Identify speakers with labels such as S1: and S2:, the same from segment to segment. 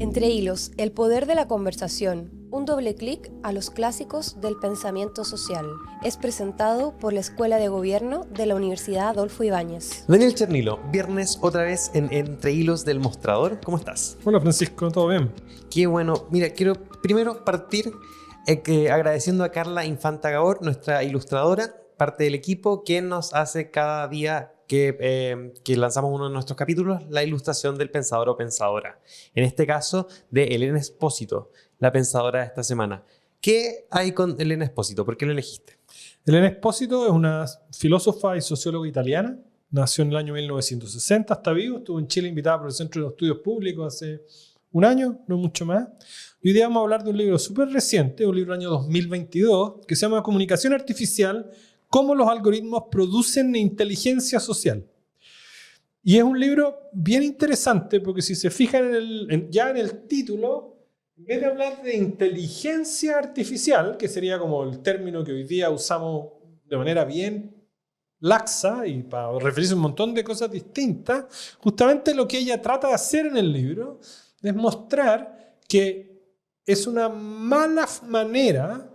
S1: Entre hilos, el poder de la conversación, un doble clic a los clásicos del pensamiento social. Es presentado por la Escuela de Gobierno de la Universidad Adolfo Ibáñez.
S2: Daniel Chernilo, viernes otra vez en Entre Hilos del Mostrador. ¿Cómo estás?
S3: Hola Francisco, ¿todo bien?
S2: Qué bueno. Mira, quiero primero partir agradeciendo a Carla Infanta Gabor, nuestra ilustradora, parte del equipo, quien nos hace cada día que lanzamos uno de nuestros capítulos, la ilustración del pensador o pensadora. En este caso, de Elena Espósito, la pensadora de esta semana. ¿Qué hay con Elena Espósito? ¿Por qué la elegiste?
S3: Elena Espósito es una filósofa y socióloga italiana. Nació en el año 1960, está vivo. Estuvo en Chile invitada por el Centro de Estudios Públicos hace un año, no mucho más. Y hoy día vamos a hablar de un libro súper reciente, un libro del año 2022, que se llama Comunicación Artificial: cómo los algoritmos producen inteligencia social. Y es un libro bien interesante porque si se fijan ya en el título, en vez de hablar de inteligencia artificial, que sería como el término que hoy día usamos de manera bien laxa y para referirse a un montón de cosas distintas, justamente lo que ella trata de hacer en el libro es mostrar que es una mala manera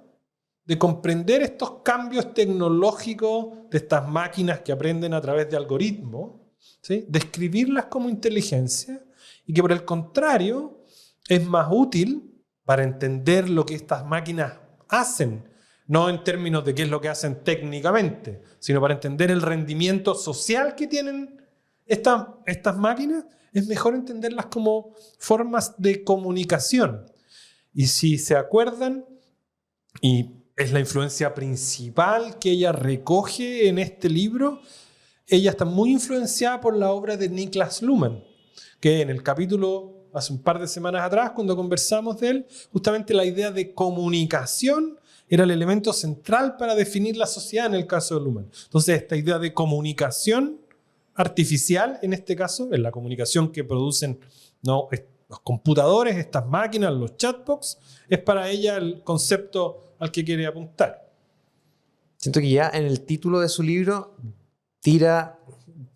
S3: de comprender estos cambios tecnológicos de estas máquinas que aprenden a través de algoritmos, ¿sí? Describirlas como inteligencia, y que por el contrario es más útil para entender lo que estas máquinas hacen, no en términos de qué es lo que hacen técnicamente, sino para entender el rendimiento social que tienen estas máquinas. Es mejor entenderlas como formas de comunicación. Y si se acuerdan, y es la influencia principal que ella recoge en este libro, ella está muy influenciada por la obra de Niklas Luhmann, que en el capítulo, hace un par de semanas atrás, cuando conversamos de él, justamente la idea de comunicación era el elemento central para definir la sociedad en el caso de Luhmann. Entonces, esta idea de comunicación artificial, en este caso, es la comunicación que producen los computadores, estas máquinas, los chatbots, es para ella el concepto al que quiere apuntar.
S2: Siento que ya en el título de su libro tira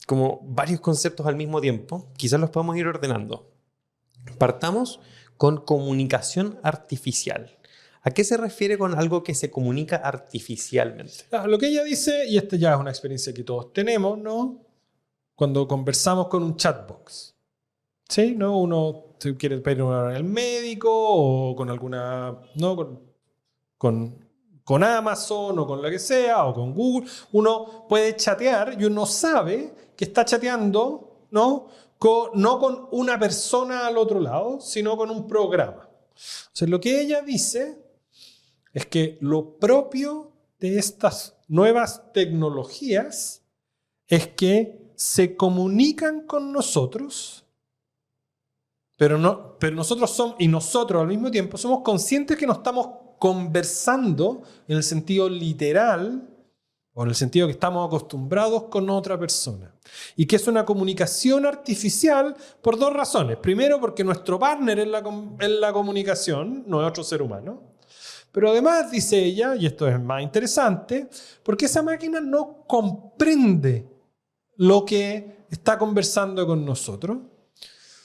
S2: como varios conceptos al mismo tiempo. Quizás los podemos ir ordenando. Partamos con comunicación artificial. ¿A qué se refiere con algo que se comunica artificialmente?
S3: Lo que ella dice, y esta ya es una experiencia que todos tenemos, ¿no? Cuando conversamos con un chatbot, ¿sí? ¿No? Uno quiere pedir una hora en el médico o con alguna, ¿no? Con Amazon o con la que sea, o con Google, uno puede chatear y uno sabe que está chateando, ¿no? No con una persona al otro lado, sino con un programa. O sea, lo que ella dice es que lo propio de estas nuevas tecnologías es que se comunican con nosotros, pero nosotros al mismo tiempo somos conscientes que no estamos conversando en el sentido literal o en el sentido que estamos acostumbrados con otra persona. Y que es una comunicación artificial por dos razones. Primero, porque nuestro partner en la comunicación no es otro ser humano. Pero además, dice ella, y esto es más interesante, porque esa máquina no comprende lo que está conversando con nosotros,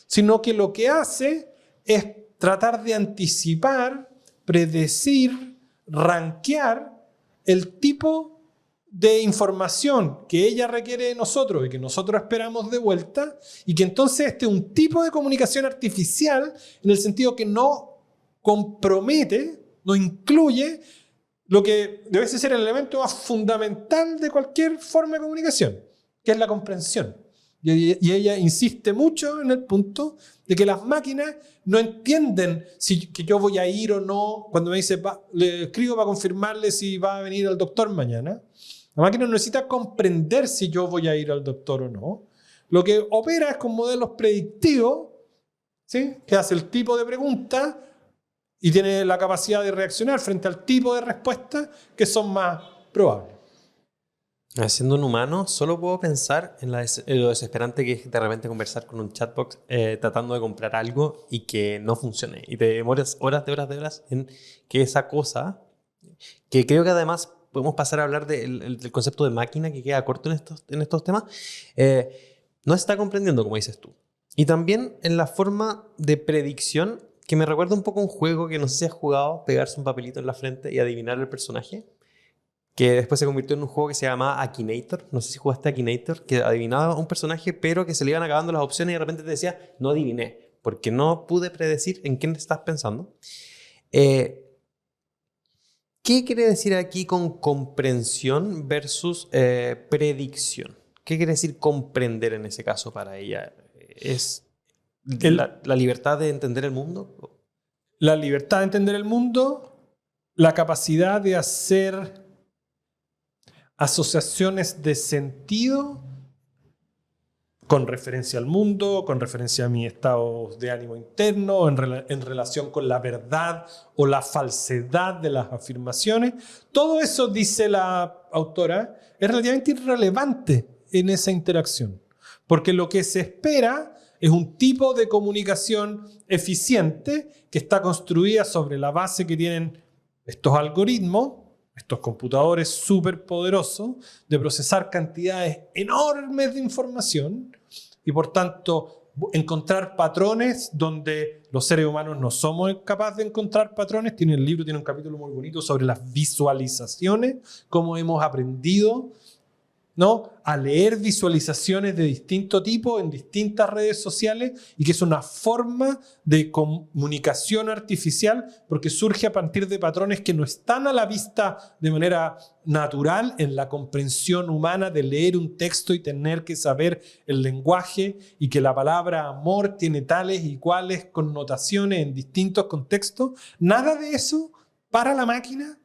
S3: sino que lo que hace es tratar de anticipar, predecir, rankear el tipo de información que ella requiere de nosotros y que nosotros esperamos de vuelta, y que entonces este es un tipo de comunicación artificial en el sentido que no compromete, no incluye lo que debe ser el elemento más fundamental de cualquier forma de comunicación, que es la comprensión. Y ella insiste mucho en el punto de que las máquinas no entienden que yo voy a ir o no. Cuando me dice, le escribo para confirmarle si va a venir al doctor mañana, la máquina no necesita comprender si yo voy a ir al doctor o no. Lo que opera es con modelos predictivos, ¿sí? Que hace el tipo de pregunta y tiene la capacidad de reaccionar frente al tipo de respuestas que son más probables.
S2: Siendo un humano, solo puedo pensar en lo desesperante que es de repente conversar con un chatbot tratando de comprar algo y que no funcione. Y te demoras horas de horas en que esa cosa, que creo que además podemos pasar a hablar del concepto de máquina que queda corto en estos temas, no está comprendiendo, como dices tú. Y también en la forma de predicción, que me recuerda un poco a un juego que no sé si has jugado, pegarse un papelito en la frente y adivinar el personaje, que después se convirtió en un juego que se llamaba Akinator. No sé si jugaste Akinator, que adivinaba un personaje, pero que se le iban acabando las opciones y de repente te decía, no adiviné, porque no pude predecir en quién estás pensando. ¿Qué quiere decir aquí con comprensión versus predicción? ¿Qué quiere decir comprender en ese caso para ella? ¿Es la libertad de entender el mundo?
S3: La libertad de entender el mundo, la capacidad de hacer asociaciones de sentido con referencia al mundo, con referencia a mi estado de ánimo interno, en relación con la verdad o la falsedad de las afirmaciones. Todo eso, dice la autora, es relativamente irrelevante en esa interacción, porque lo que se espera es un tipo de comunicación eficiente que está construida sobre la base que tienen estos algoritmos, estos computadores súper poderosos, de procesar cantidades enormes de información y por tanto encontrar patrones donde los seres humanos no somos capaces de encontrar patrones. El libro tiene un capítulo muy bonito sobre las visualizaciones, cómo hemos aprendido, ¿no?, a leer visualizaciones de distinto tipo en distintas redes sociales, y que es una forma de comunicación artificial porque surge a partir de patrones que no están a la vista de manera natural en la comprensión humana de leer un texto y tener que saber el lenguaje, y que la palabra amor tiene tales y cuales connotaciones en distintos contextos. Nada de eso para la máquina,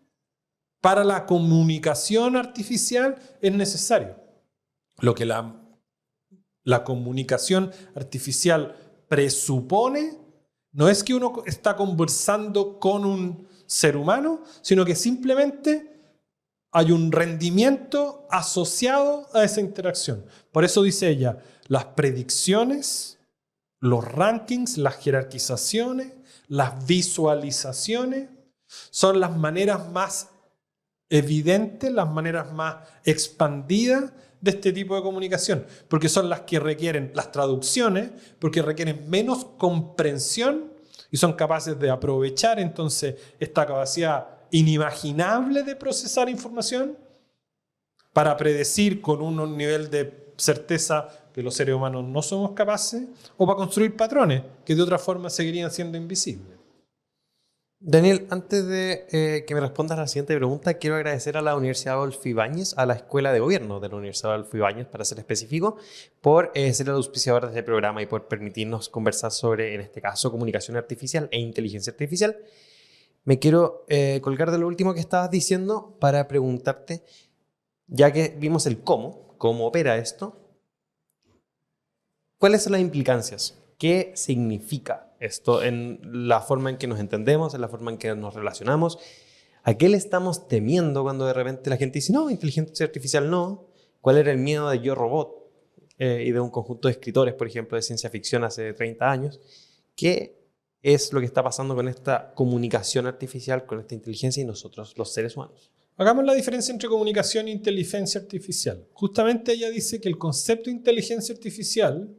S3: para la comunicación artificial, es necesario. Lo que la comunicación artificial presupone no es que uno está conversando con un ser humano, sino que simplemente hay un rendimiento asociado a esa interacción. Por eso dice ella, las predicciones, los rankings, las jerarquizaciones, las visualizaciones son las maneras más evidentes, las maneras más expandidas de este tipo de comunicación, porque son las que requieren las traducciones, porque requieren menos comprensión y son capaces de aprovechar entonces esta capacidad inimaginable de procesar información para predecir con un nivel de certeza que los seres humanos no somos capaces, o para construir patrones que de otra forma seguirían siendo invisibles.
S2: Daniel, antes de que me respondas a la siguiente pregunta, quiero agradecer a la Universidad Adolfo Ibáñez, a la Escuela de Gobierno de la Universidad Adolfo Ibáñez, para ser específico, por ser el auspiciador de este programa y por permitirnos conversar sobre, en este caso, comunicación artificial e inteligencia artificial. Me quiero colgar de lo último que estabas diciendo para preguntarte, ya que vimos el cómo opera esto, ¿cuáles son las implicancias? ¿Qué significa esto en la forma en que nos entendemos, en la forma en que nos relacionamos? ¿A qué le estamos temiendo cuando de repente la gente dice, no, inteligencia artificial no? ¿Cuál era el miedo de Yo Robot y de un conjunto de escritores, por ejemplo, de ciencia ficción hace 30 años? ¿Qué es lo que está pasando con esta comunicación artificial, con esta inteligencia y nosotros, los seres humanos?
S3: Hagamos la diferencia entre comunicación e inteligencia artificial. Justamente ella dice que el concepto de inteligencia artificial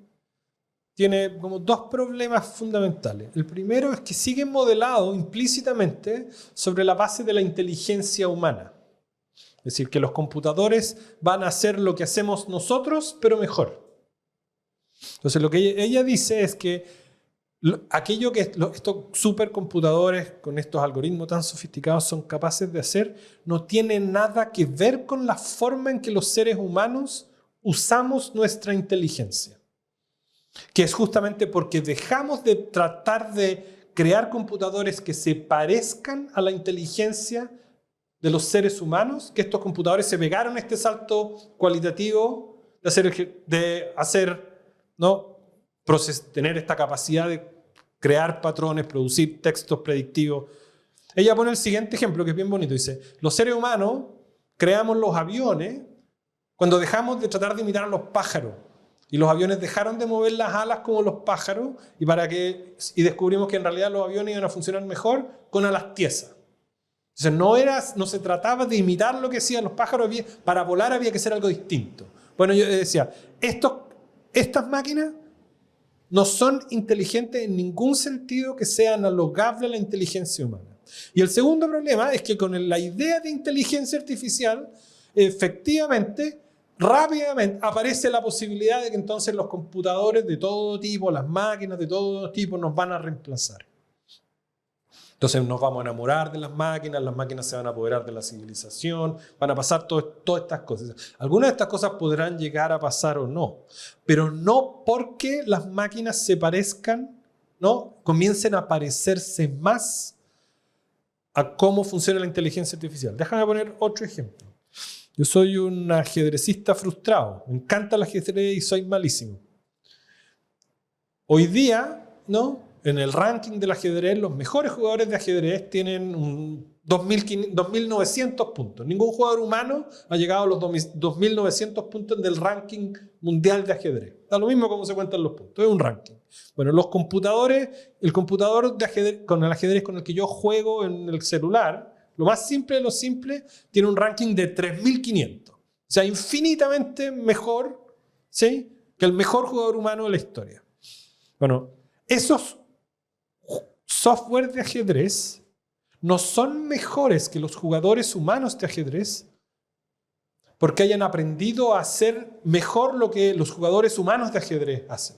S3: tiene como dos problemas fundamentales. El primero es que sigue modelado implícitamente sobre la base de la inteligencia humana. Es decir, que los computadores van a hacer lo que hacemos nosotros, pero mejor. Entonces, lo que ella dice es que aquello que estos supercomputadores con estos algoritmos tan sofisticados son capaces de hacer no tiene nada que ver con la forma en que los seres humanos usamos nuestra inteligencia. Que es justamente porque dejamos de tratar de crear computadores que se parezcan a la inteligencia de los seres humanos, que estos computadores se pegaron este salto cualitativo de hacer, ¿no?, tener esta capacidad de crear patrones, producir textos predictivos. Ella pone el siguiente ejemplo, que es bien bonito. Dice, los seres humanos creamos los aviones cuando dejamos de tratar de imitar a los pájaros. Y los aviones dejaron de mover las alas como los pájaros y descubrimos que en realidad los aviones iban a funcionar mejor con alas tiesas. Entonces no se trataba de imitar lo que hacían los pájaros, para volar había que hacer algo distinto. Bueno, yo decía, estas máquinas no son inteligentes en ningún sentido que sea analogable a la inteligencia humana. Y el segundo problema es que con la idea de inteligencia artificial, efectivamente, rápidamente aparece la posibilidad de que entonces los computadores de todo tipo, las máquinas de todo tipo nos van a reemplazar. Entonces nos vamos a enamorar de las máquinas se van a apoderar de la civilización, van a pasar todas estas cosas. Algunas de estas cosas podrán llegar a pasar o no, pero no porque las máquinas se parezcan, ¿no? Comiencen a parecerse más a cómo funciona la inteligencia artificial. Déjame poner otro ejemplo. Yo soy un ajedrecista frustrado, me encanta el ajedrez y soy malísimo. Hoy día, ¿no? En el ranking del ajedrez, los mejores jugadores de ajedrez tienen 2.900 puntos. Ningún jugador humano ha llegado a los 2.900 puntos del ranking mundial de ajedrez. Da lo mismo cómo se cuentan los puntos, es un ranking. Bueno, los computadores, el computador de ajedrez, con el ajedrez con el que yo juego en el celular, lo más simple de lo simple, tiene un ranking de 3.500. O sea, infinitamente mejor, ¿sí?, que el mejor jugador humano de la historia. Bueno, esos software de ajedrez no son mejores que los jugadores humanos de ajedrez porque hayan aprendido a hacer mejor lo que los jugadores humanos de ajedrez hacen.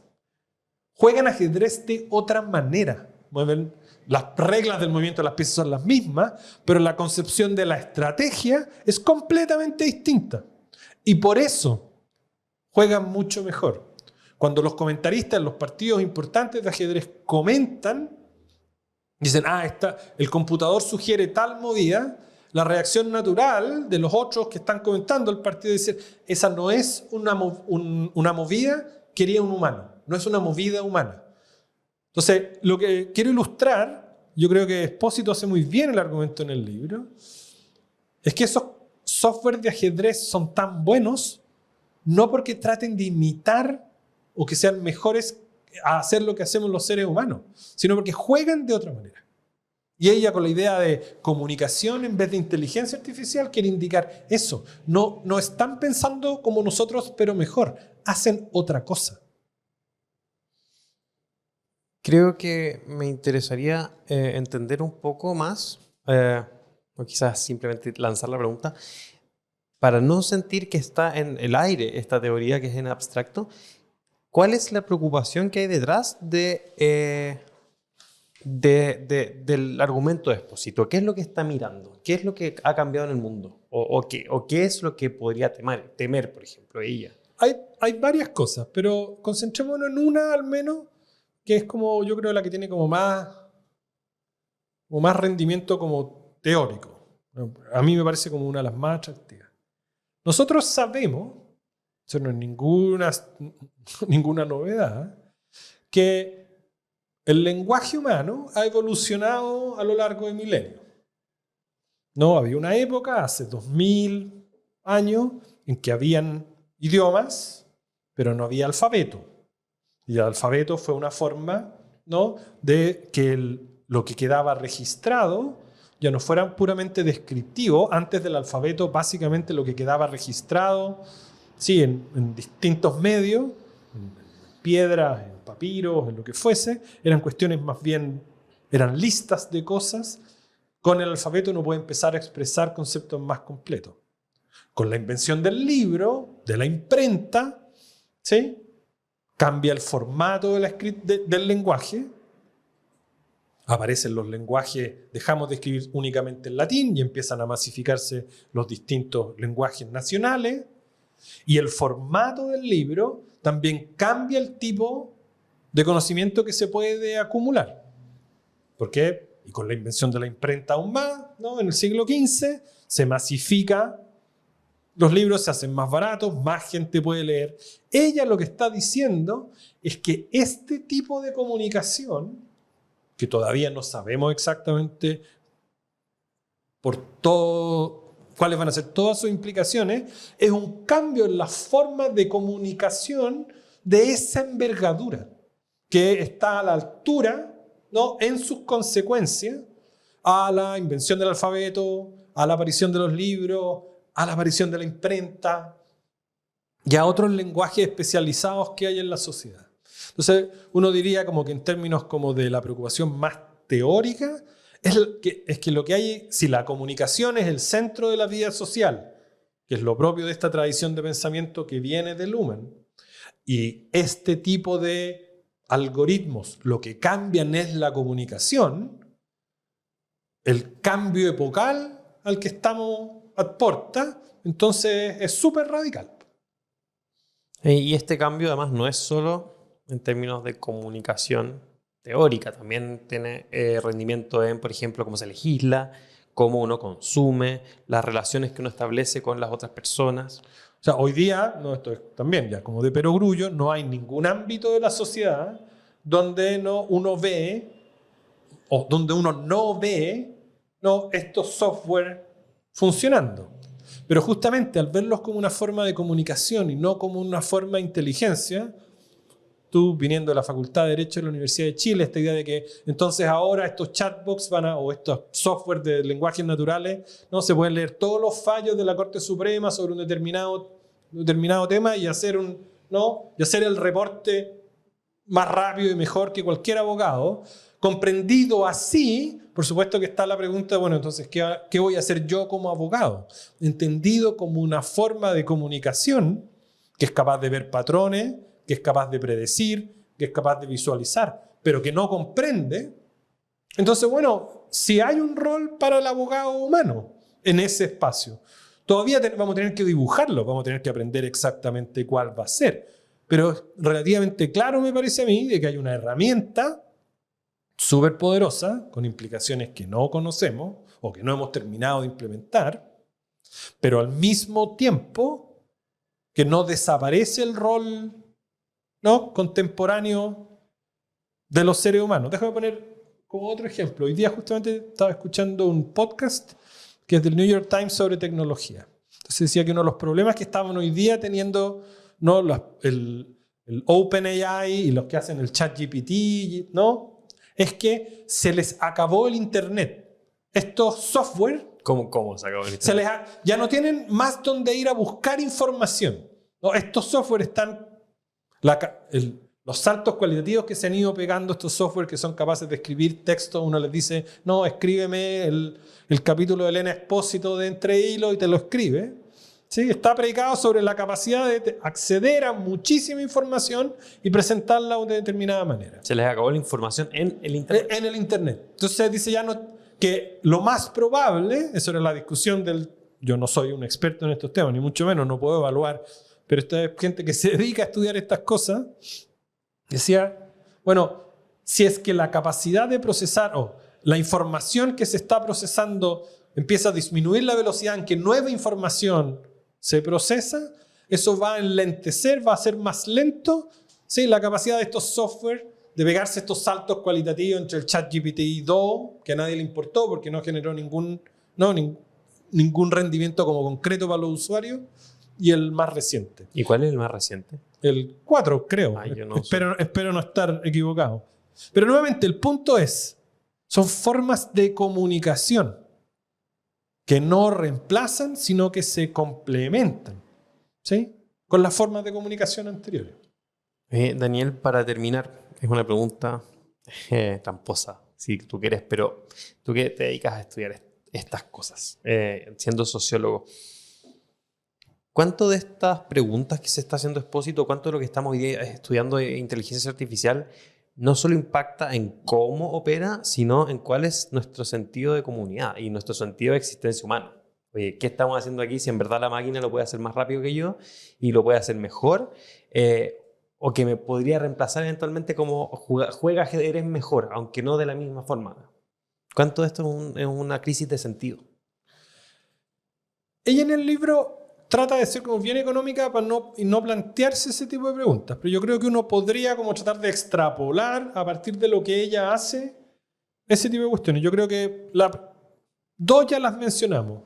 S3: Juegan ajedrez de otra manera. Mueven las reglas del movimiento de las piezas son las mismas, pero la concepción de la estrategia es completamente distinta. Y por eso juegan mucho mejor. Cuando los comentaristas en los partidos importantes de ajedrez comentan, dicen, el computador sugiere tal movida, la reacción natural de los otros que están comentando el partido es decir, esa no es una movida que haría un humano, no es una movida humana. Entonces, lo que quiero ilustrar, yo creo que Espósito hace muy bien el argumento en el libro, es que esos software de ajedrez son tan buenos no porque traten de imitar o que sean mejores a hacer lo que hacemos los seres humanos, sino porque juegan de otra manera. Y ella, con la idea de comunicación en vez de inteligencia artificial, quiere indicar eso. No están pensando como nosotros, pero mejor. Hacen otra cosa.
S2: Creo que me interesaría entender un poco más, o quizás simplemente lanzar la pregunta, para no sentir que está en el aire esta teoría que es en abstracto. ¿Cuál es la preocupación que hay detrás del argumento de Espósito? ¿Qué es lo que está mirando? ¿Qué es lo que ha cambiado en el mundo? ¿O qué es lo que podría temer, por ejemplo, ella?
S3: Hay varias cosas, pero concentrémonos en una al menos, que es como, yo creo, la que tiene como más rendimiento como teórico. A mí me parece como una de las más atractivas. Nosotros sabemos, eso no es ninguna novedad, que el lenguaje humano ha evolucionado a lo largo de milenios. No, había una época, hace 2000 años, en que habían idiomas, pero no había alfabeto. Y el alfabeto fue una forma, ¿no?, de que lo que quedaba registrado ya no fuera puramente descriptivo. Antes del alfabeto, básicamente lo que quedaba registrado, sí, en distintos medios, en piedras, en papiros, en lo que fuese, eran cuestiones más bien, eran listas de cosas. Con el alfabeto uno puede empezar a expresar conceptos más completos. Con la invención del libro, de la imprenta, ¿sí?, cambia el formato del lenguaje. Aparecen los lenguajes, dejamos de escribir únicamente en latín y empiezan a masificarse los distintos lenguajes nacionales. Y el formato del libro también cambia el tipo de conocimiento que se puede acumular. ¿Por qué? Y con la invención de la imprenta aún más, ¿no?, en el siglo XV se masifica, los libros se hacen más baratos, más gente puede leer. Ella lo que está diciendo es que este tipo de comunicación, que todavía no sabemos exactamente cuáles van a ser todas sus implicaciones, es un cambio en la forma de comunicación de esa envergadura, que está a la altura, ¿no?, en sus consecuencias, a la invención del alfabeto, a la aparición de los libros, a la aparición de la imprenta y a otros lenguajes especializados que hay en la sociedad. Entonces, uno diría como que en términos como de la preocupación más teórica, es que lo que hay, si la comunicación es el centro de la vida social, que es lo propio de esta tradición de pensamiento que viene de Luhmann, y este tipo de algoritmos lo que cambian es la comunicación, el cambio epocal al que estamos a porta, entonces es súper radical.
S2: Y este cambio además no es solo en términos de comunicación teórica, también tiene rendimiento en, por ejemplo, cómo se legisla, cómo uno consume, las relaciones que uno establece con las otras personas.
S3: O sea, hoy día, no, esto es también ya como de perogrullo, no hay ningún ámbito de la sociedad donde uno ve, o donde uno no ve, estos software funcionando. Pero justamente al verlos como una forma de comunicación y no como una forma de inteligencia, tú viniendo de la Facultad de Derecho de la Universidad de Chile, esta idea de que entonces ahora estos chatbots o estos software de lenguajes naturales, se pueden leer todos los fallos de la Corte Suprema sobre un determinado tema y hacer el reporte más rápido y mejor que cualquier abogado. Comprendido así, por supuesto que está la pregunta, bueno, entonces, ¿qué voy a hacer yo como abogado? Entendido como una forma de comunicación que es capaz de ver patrones, que es capaz de predecir, que es capaz de visualizar, pero que no comprende. Entonces, bueno, si hay un rol para el abogado humano en ese espacio, todavía vamos a tener que dibujarlo, vamos a tener que aprender exactamente cuál va a ser. Pero es relativamente claro, me parece a mí, de que hay una herramienta súper poderosa, con implicaciones que no conocemos o que no hemos terminado de implementar, pero al mismo tiempo que no desaparece el rol contemporáneo de los seres humanos. Déjame poner como otro ejemplo. Hoy día justamente estaba escuchando un podcast que es del New York Times sobre tecnología. Entonces decía que uno de los problemas que estaban hoy día teniendo el OpenAI y los que hacen el ChatGPT, es que se les acabó el Internet. Estos software...
S2: ¿Cómo se acabó el Internet?
S3: Ya no tienen más donde ir a buscar información. Estos software están... los saltos cualitativos que se han ido pegando estos software que son capaces de escribir texto, uno les dice, escríbeme el capítulo de Elena Espósito de Entre Hilos y te lo escribe. ¿Sí? Está predicado sobre la capacidad de acceder a muchísima información y presentarla de determinada manera.
S2: Se les acabó la información en el Internet.
S3: En el Internet. Entonces dice que lo más probable, eso era la discusión yo no soy un experto en estos temas, ni mucho menos, no puedo evaluar, pero esta es gente que se dedica a estudiar estas cosas, decía, bueno, si es que la capacidad de procesar o la información que se está procesando empieza a disminuir la velocidad en que nueva información se procesa, eso va a enlentecer, va a ser más lento, ¿sí? La capacidad de estos software de pegarse estos saltos cualitativos entre el ChatGPT 2, que a nadie le importó porque no generó ningún rendimiento como concreto para los usuarios, y el más reciente.
S2: ¿Y cuál es el más reciente?
S3: El 4, creo.
S2: Ay, yo no
S3: espero no estar equivocado. Pero nuevamente, el punto son formas de comunicación que no reemplazan, sino que se complementan, ¿sí? Con las formas de comunicación anteriores.
S2: Daniel, para terminar, es una pregunta tramposa, si tú quieres, pero tú que te dedicas a estudiar estas cosas, siendo sociólogo, ¿cuánto de estas preguntas que se está haciendo Espósito, cuánto de lo que estamos hoy día estudiando de inteligencia artificial no solo impacta en cómo opera, sino en cuál es nuestro sentido de comunidad y nuestro sentido de existencia humana? Oye, ¿qué estamos haciendo aquí si en verdad la máquina lo puede hacer más rápido que yo y lo puede hacer mejor? O que me podría reemplazar eventualmente como juega ajedrez mejor, aunque no de la misma forma. ¿Cuánto de esto es una crisis de sentido?
S3: Ella en el libro trata de ser como bien económica y no plantearse ese tipo de preguntas, pero yo creo que uno podría como tratar de extrapolar a partir de lo que ella hace ese tipo de cuestiones. Yo creo que dos ya las mencionamos.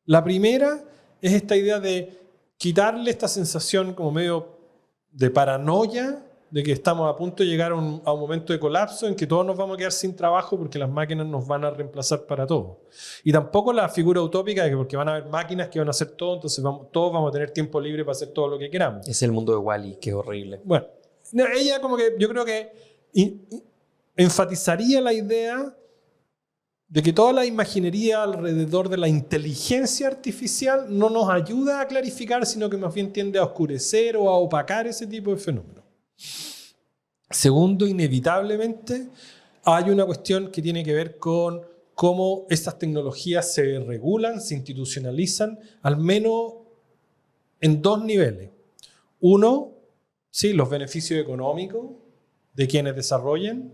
S3: La primera es esta idea de quitarle esta sensación como medio de paranoia de que estamos a punto de llegar a un momento de colapso en que todos nos vamos a quedar sin trabajo porque las máquinas nos van a reemplazar para todo. Y tampoco la figura utópica de que porque van a haber máquinas que van a hacer todo, entonces todos vamos a tener tiempo libre para hacer todo lo que queramos.
S2: Es el mundo de Wall-E, que es horrible.
S3: Bueno, No, ella como que yo creo que enfatizaría la idea de que toda la imaginería alrededor de la inteligencia artificial no nos ayuda a clarificar, sino que más bien tiende a oscurecer o a opacar ese tipo de fenómenos. Segundo, inevitablemente, hay una cuestión que tiene que ver con cómo estas tecnologías se regulan, se institucionalizan, al menos en dos niveles. Uno, sí, los beneficios económicos de quienes desarrollan.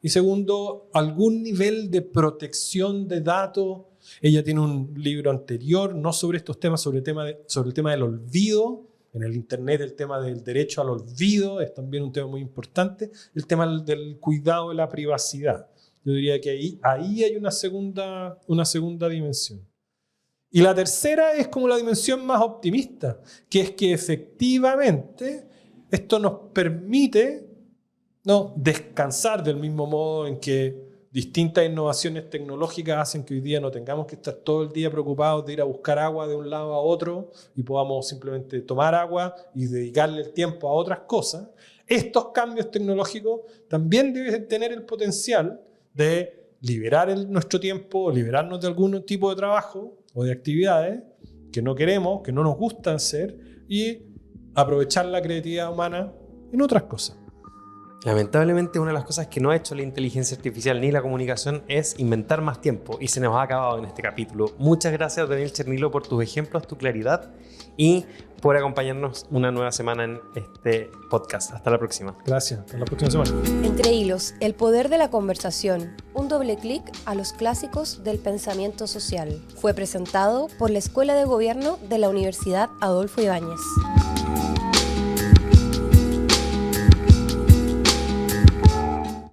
S3: Y segundo, algún nivel de protección de datos. Ella tiene un libro anterior, no sobre estos temas, sobre el tema del olvido. En el Internet el tema del derecho al olvido es también un tema muy importante. El tema del cuidado de la privacidad. Yo diría que ahí hay una segunda dimensión. Y la tercera es como la dimensión más optimista, que es que efectivamente esto nos permite descansar del mismo modo en que distintas innovaciones tecnológicas hacen que hoy día no tengamos que estar todo el día preocupados de ir a buscar agua de un lado a otro y podamos simplemente tomar agua y dedicarle el tiempo a otras cosas. Estos cambios tecnológicos también deben tener el potencial de liberar nuestro tiempo, liberarnos de algún tipo de trabajo o de actividades que no queremos, que no nos gustan hacer, y aprovechar la creatividad humana en otras cosas.
S2: Lamentablemente, una de las cosas que no ha hecho la inteligencia artificial ni la comunicación es inventar más tiempo, y se nos ha acabado en este capítulo. Muchas gracias, Daniel Chernilo, por tus ejemplos, tu claridad y por acompañarnos una nueva semana en este podcast. Hasta la próxima.
S3: Gracias. Hasta la próxima semana.
S1: Entre hilos, el poder de la conversación. Un doble clic a los clásicos del pensamiento social. Fue presentado por la Escuela de Gobierno de la Universidad Adolfo Ibáñez.